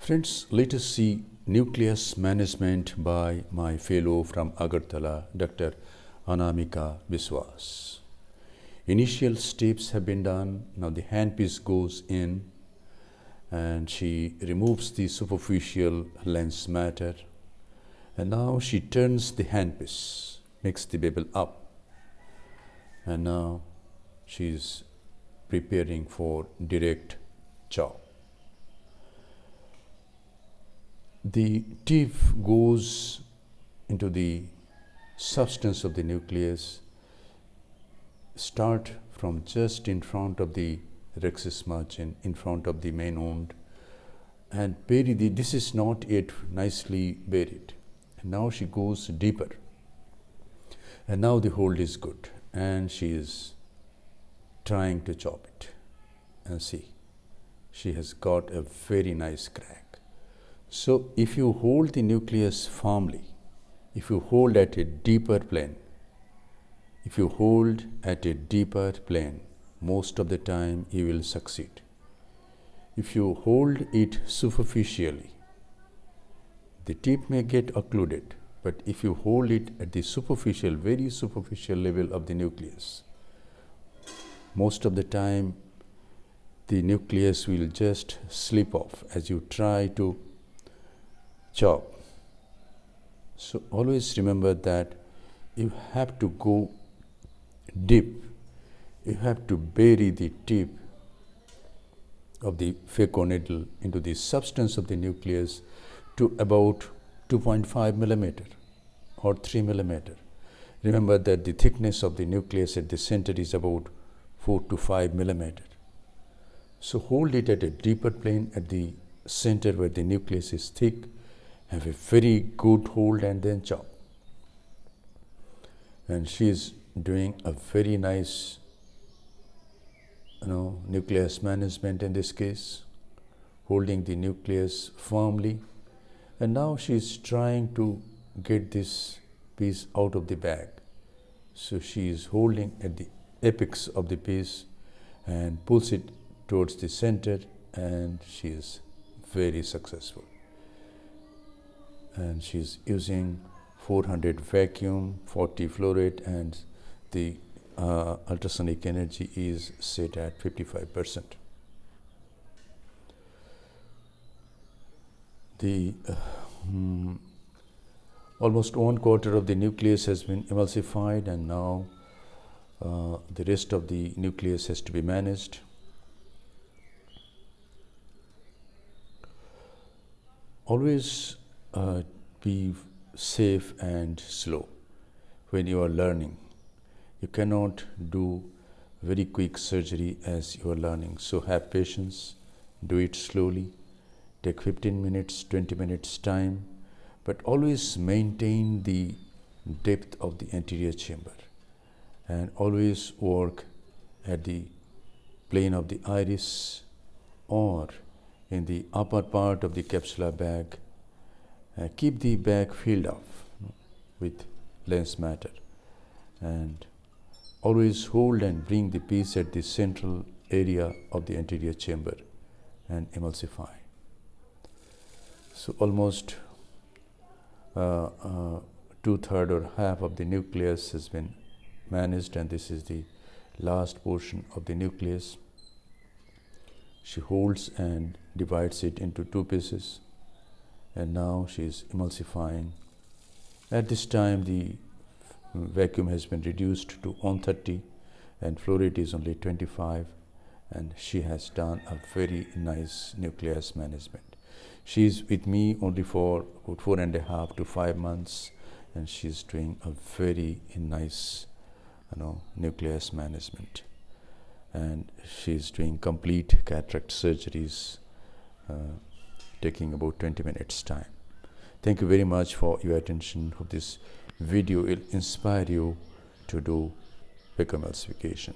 Friends, let us see nucleus management by my fellow from Agartala, Dr. Anamika Biswas. Initial steps have been done. Now the handpiece goes in and she removes the superficial lens matter, and now she turns the handpiece, makes the bevel up, and now she is preparing for direct chop. The tip goes into the substance of the nucleus, start from just in front of the rhexis margin, in front of the main wound, and bury this is not yet nicely buried. And now she goes deeper. And now the hold is good, and she is trying to chop it. And see, she has got a very nice crack. So if you hold the nucleus firmly, if you hold at a deeper plane, most of the time you will succeed. If you hold it superficially, the tip may get occluded, but if you hold it at the superficial, very superficial level of the nucleus, most of the time the nucleus will just slip off as you try to chop. So always remember that you have to go deep. You have to bury the tip of the phaco needle into the substance of the nucleus to about 2.5 millimeter or 3 millimeter. Remember that the thickness of the nucleus at the center is about 4 to 5 millimeter. So hold it at a deeper plane at the center where the nucleus is thick. Have a very good hold and then chop. And she is doing a very nice nucleus management in this case, holding the nucleus firmly. And now she is trying to get this piece out of the bag. So she is holding at the apex of the piece and pulls it towards the center, and she is very successful. And she is using 400 vacuum, 40 flow rate, and the ultrasonic energy is set at 55%. The almost 1/4 of the nucleus has been emulsified, and now the rest of the nucleus has to be managed. Always be safe and slow when you are learning. You cannot do very quick surgery as you are learning. So have patience, do it slowly, take 15 minutes, 20 minutes time, but always maintain the depth of the anterior chamber and always work at the plane of the iris or in the upper part of the capsular bag. Keep the bag filled up with lens matter, and always hold and bring the piece at the central area of the anterior chamber and emulsify. So almost 2/3 or half of the nucleus has been managed, and this is the last portion of the nucleus. She holds and divides it into 2 pieces, and now she is emulsifying. At this time, the vacuum has been reduced to 130 and flow rate is only 25, and she has done a very nice nucleus management. She is with me only for about 4.5 to 5 months, and she is doing a very nice nucleus management, and she is doing complete cataract surgeries, taking about 20 minutes time. Thank you very much for your attention. Hope this video will inspire you to do phacoemulsification.